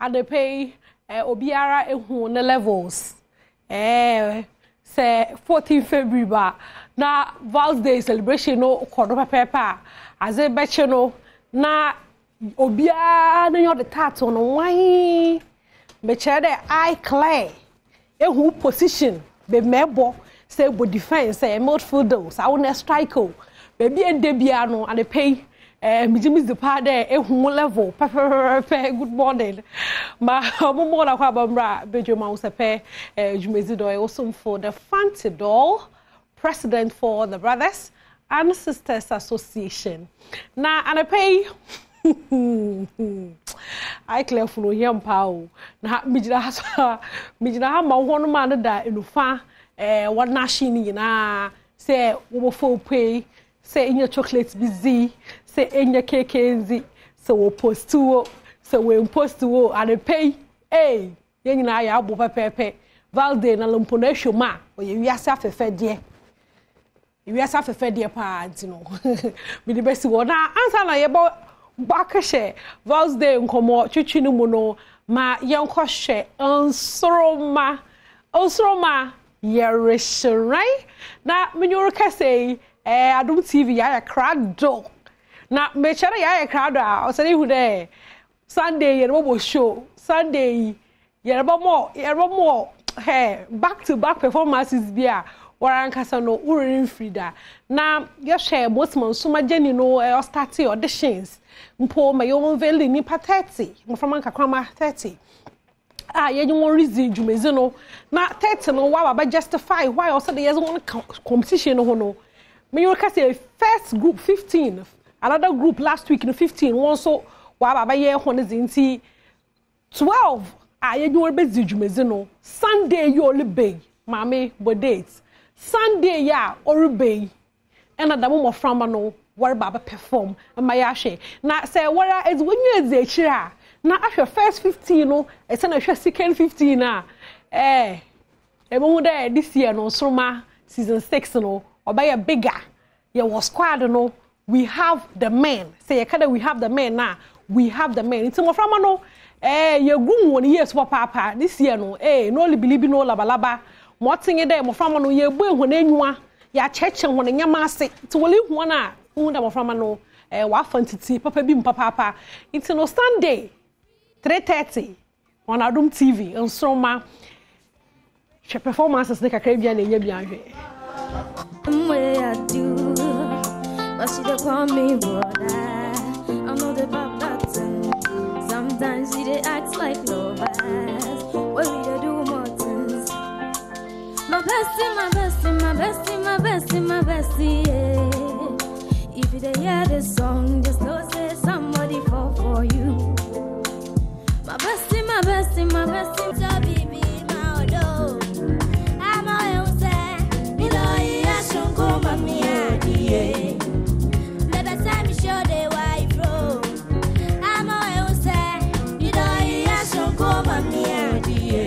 and they pay obiara ehu ne levels say 14 February ba na Val's Day celebration no kodo pepa as e beche no na obiara no the tattoo no wan beche de eye clear ehu position be mebo say bo defense say midfielder sa won striker baby e debia no and they pay Mijimis the part there, level. Good morning. Ma momo na kwa bambra Badwam Ahosepe Jumezido also for the Fancy Doll president for the Brothers and Sisters Association. Na and I pay I clear for yam pao. Na mijina ha ma one man da inufa one nashini na say wo fo pay say in your chocolates busy say in your cake nzi so we post to so we post to and they pay eh yen na ya abo pepepe Valde na lompona shoma o ye wiase afefe de wiase afefe de pa anti no me de besi wo na ansa na ye bo bakahye Valde nkomo twitwi no mu no ma yenko hye onsoroma yereshirai na menyo kase Adom TV ya crowd na me chere ya crowd o se hu de Sunday ye no show Sunday ye mo back to back performances bia waran kasa no urin frida na ye share most suma jeni no start auditions mpo me yo veli ni pa 30 mo from ankakrama 30 ye nyu reason Jumezi no na 30 no wa ba justify why also the years one competition no no me you can say first group 15 another group last week in 15 one so wa baba ye hon zinti 12 aye you be Jumezi no Sunday you only be mama bo dates Sunday ya orube and adam mo from no war baba perform and my ashe na say wara is when you dey chira na after first 15 no e say na second 15 na e mo dey this year no soma season 6 no obaya bigger ye was squad no we have the men say kada we have the men now we have the men it's mo from no ye gun won years papa this year no no only believe no labalaba mo tinge dey mo from no ye bu ehun anwua ya cheche hon nyama ase ti wole hu na hu da mo from no wa fantiti papa bi papa it's no Sunday 3:30 on Adom TV and Soma she performances the kakabia na nya bianhwe way I do, but she don't call me brother. I know the baptism. Sometimes she they act like lovers. What we they do more things. My bestie, my bestie, my bestie, my bestie, my bestie. Yeah. If they hear this song, just know say somebody fall for you. My bestie, my bestie, my bestie, so baby, my odo. I'm a go mami adie bebe say me show the wife bro I'm all say you don't ya show go mami adie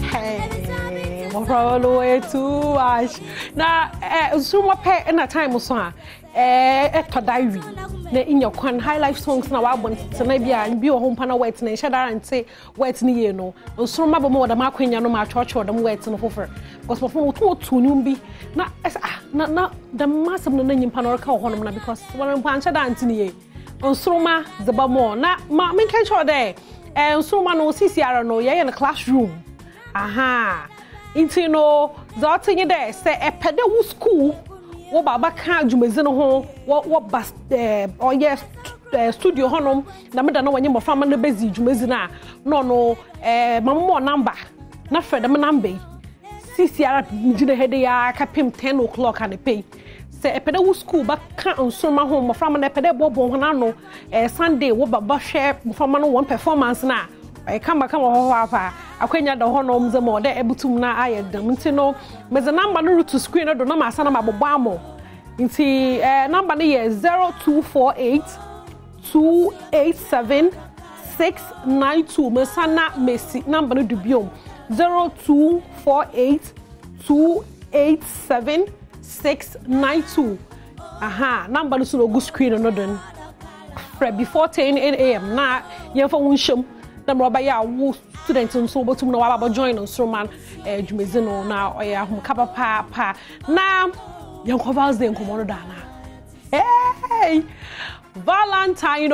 hey mo probably way too much na suma pe na time so to diary na in your kwan high life songs na wa bon tena bia bi o hompa na wet na shada rante wet ni ye no suma bo mo da makwanya no ma chocho da mo wet no fofor because for to nyum bi na the massive no nyimpa no ka ho no na because one mpa shada rante ni ye suma zeba mo na ma me kan cho there suma no CCR no ye in the classroom aha into no zotinye there say e pede wo school wo baba ka Jumezi no ho wo bas yes studio honom na me da na wanye mofama na bezi Jumezi na no mama number na freda me number CCR ngine hede ya kapim 10 o'clock and pay say epede wo school ba ka onsoma ho mofama na epede bobo ho na no Sunday wo baba share mofama no one performance na kama ho apa akwenya da honom ze mo da ebutum na ayedam ntino meze number no to screen do na masa na mabobbo amo nti number no ye 0248 287 692 mesana mesi number no dubiom 0248 287 692 aha number no so go screen no don before 10 a.m. na yemfa wunsham na mro ba ya wo student nso botum na wa ba join nso man dwumezi no na oya hom ka pa na yanko Valentine nkomo no da na hey Valentine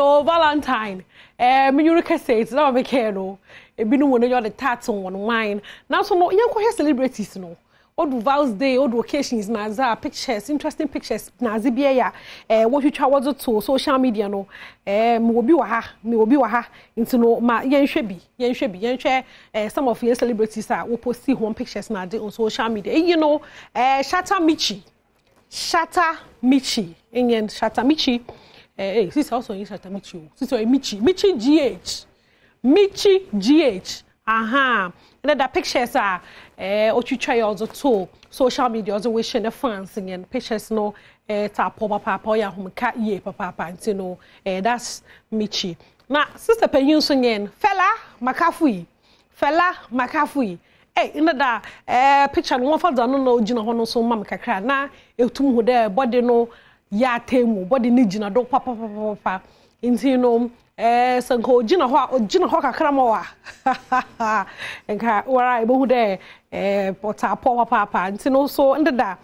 me you can say it's not make no ebi no won your the tattoo on wine now so no yanko here celebrities no odu Val's Day, odu occasions na za pictures, interesting pictures na zibia ya what you try to social media no me obi wa ha into no ma yenhwe some of your celebrities are we post home pictures na on social media you know Shatta Michi enyen Shatta Michi sis also in Shatta Michi sis Michi GH aha and that pictures are otwitwa also to social media also we share the fans and pictures no tap papa ya homka ye papa nti no that's Michi na sister penyin so nyen fella makafui in that picture no for da no gina ho no so mam kakra na etum ho da body no ya temu body ni gina do papa nti no sanko gina ho kakra mo wa enka wara ebo hu de pota papa nti no so ndeda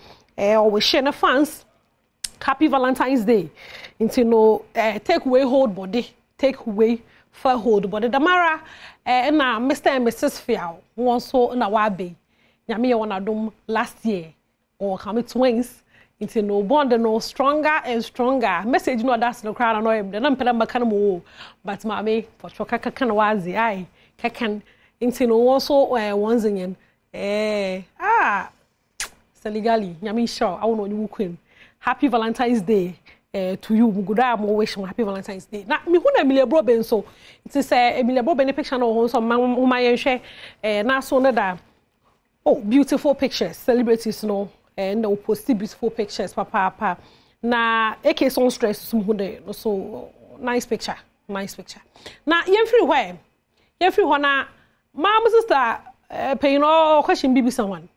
we share na fans happy Valentine's Day nti no take away hold body damara na Mr. and Mrs. Fiao won so na wa be nyame ye won Adom last year or come twins into no bond no stronger and stronger message no that's no crowd no em na mpela maka no mo but mama for choka kaka na wazi ai kakan into no won so once again Seligali nyame show I won you queen happy Valentine's Day to you muguda mo wish happy Valentine's Day na me hu na Emilia Broben so it say Emilia Broben picture no ho so ma yenhwe na so no da beautiful pictures celebrities no and they will post beautiful pictures papa na AK so stress sum hu de so nice picture na yemfiri ho na mom sister pay no question bibi someone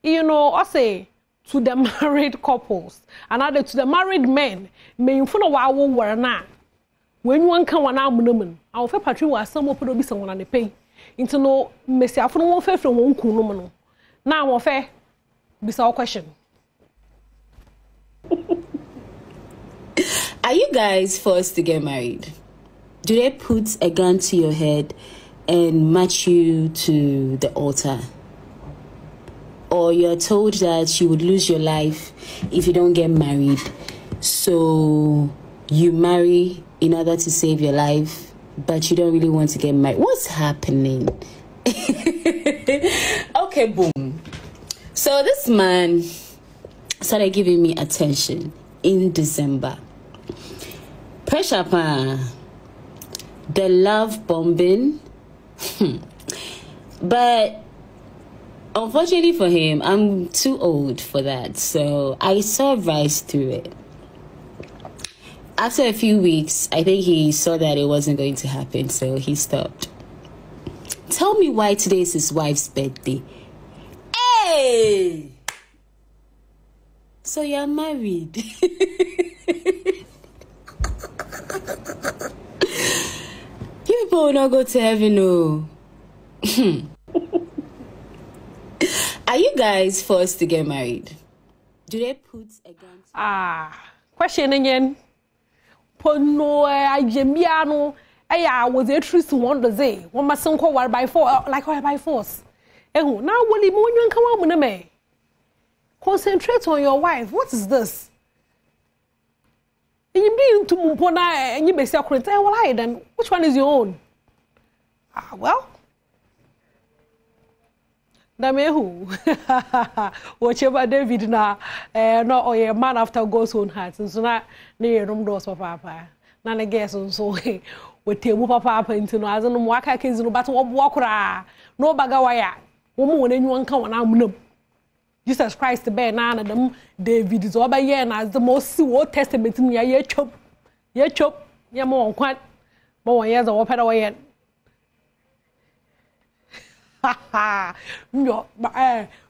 you know I say to the married couples and other to the married men me mfuna wa wo wore na when one kan wana amunamun awo fe patri wa asamo podo bi someone na pay into no mesi afono won fe fre won kun no no na wo fe bisa question. Are you guys forced to get married? Do they put a gun to your head and march you to the altar? Or you're told that you would lose your life if you don't get married, so you marry in order to save your life, but you don't really want to get married? What's happening? Okay, boom. So this man started giving me attention in December. Pressure pa, the love bombing. But unfortunately for him, I'm too old for that, so I saw right through it. After a few weeks, I think he saw that it wasn't going to happen, so he stopped. Tell me why today is his wife's birthday. Hey! So you're married. You people will not go to heaven, no. Are you guys forced to get married? Do they put a gun to question again. Pono ajemiano was a truth one day. One must go by force like by force. Now will you come on with me? Concentrate on your wife. What is this? And you bring to Mumpona and you may say, well, I then which one is your own? Well, Damehu, whichever David na no or a man after God's own heart, and so not near room doors for papa. None I guess on so with table papa into no as no waka kids no battle of walker, no bagawaya, woman when anyone come on am. Jesus Christ the bear none them David is over here and as the most Old Testament in your chop, your more quite more years or better way. No,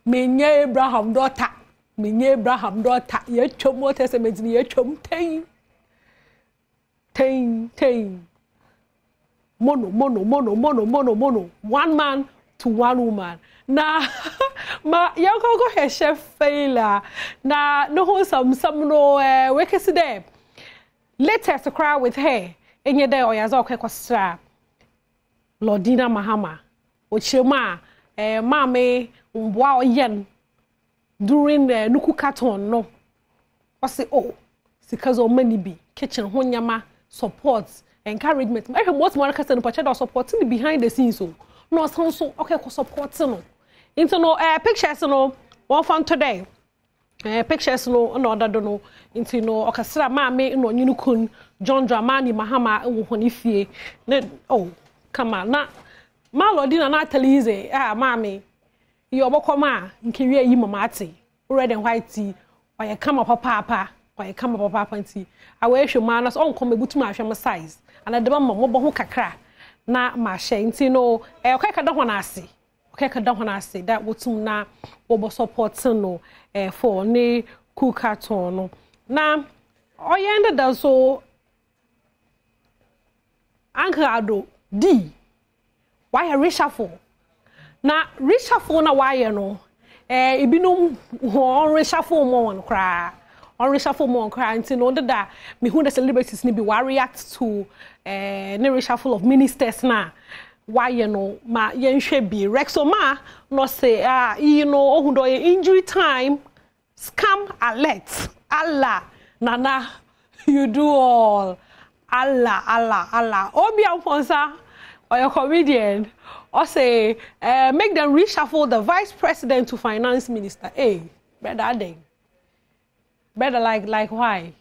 me Abraham daughter, your chum more testament in your chum, ting. mono. One man to one woman. Na ma yanko go he chef failure. Na no ho some no we can see there. Latest cry with her. Enye there oyaza kwestra. Lordina Mahama. Ochema mame mbwa oyen during the nuku carton no. I say oh because of many be kitchen honyama support encouragement. I have most more person no supporting behind the scenes so. No so okay support no. Into no pictures no one found today. Pictures no other don't know into no orchestra mame no nyinukun John Dramani Mahama woni fie. Oh come on na Malodina na telize mame you obokoma nkiwe yi mama ate red and white tea or you come up papa or you come up papa nti awe hwema na so onkom ebutuma ahwem size and adeba mo ho kakra na ma hye nti no okaka da ho na ase okaka da ho na ase that wotum na wo support no for ne kukaton no na oyende da so Ankrado D why a reshuffle na reshuffle na why no ibinum ho reshuffle mo on kra on reshuffle mo on kra nti no da me hu the celebrities ni bi wa react to ne reshuffle of ministers na why no ma yenhwe bi Rexoma no say you know ohu do injury time scam alert Allah nana you do all Allah obi amfonsa or your comedian or say make them reshuffle the vice president to finance minister. Hey, better then. Better like why?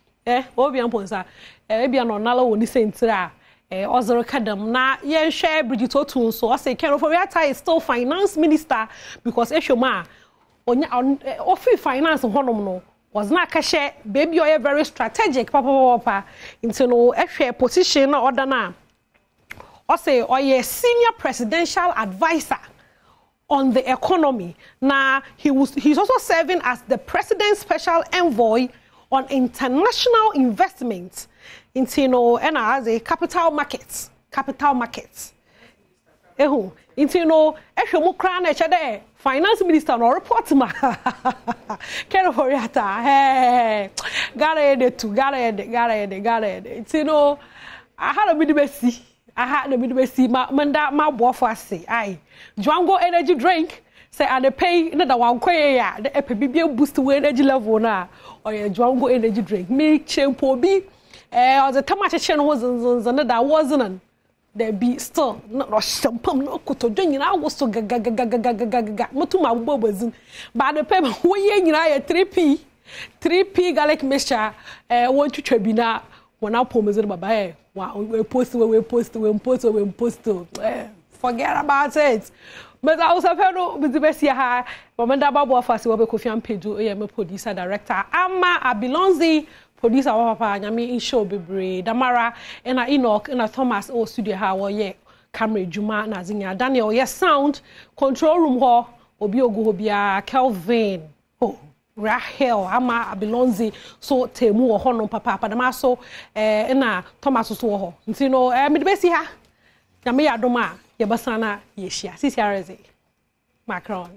Obi amponsa maybe an onala woni sentra ozero kadam na yen share Bridget Otun so I say Kenoforiata is still finance minister because Eshoma onya ofi finance honom no was not kashe baby or very strategic papa into no ehwe position na order na or say or a senior presidential advisor on the economy. Now he's also serving as the president's special envoy on international investments into and as a capital markets. Into no finance minister no report ma Kero Horiata hey gotta edit into I had a bit ma boafo ase ai Dwango energy drink say and they pay na one koye ya the bibia boost we energy level na or Dwango energy drink me chempo bi or the tamache chen was zan that wasn't there be still not shampam no koto nyina wo so gaga motuma bobozin ba the pay wo ye nyina ya 3p garlic mixture won twitwa bi na wona pomezir baba we post forget about it but Ahosepe no bizibesi ha momenda babo afasi wo be Kofian Peju me producer director ama Abilonzi producer wa papa nyame in show bebre Damara na Enoch na Thomas o studio ha wo ye camera juma na zinya Daniel ye sound control room ho obi ogu ho bia Kelvin Rahel ama Abilonzi so temu wo ho no papa dama so na Thomas so wo ho nti no me de besi ha nyame ya doma ye basana ye hia CCRZ Macron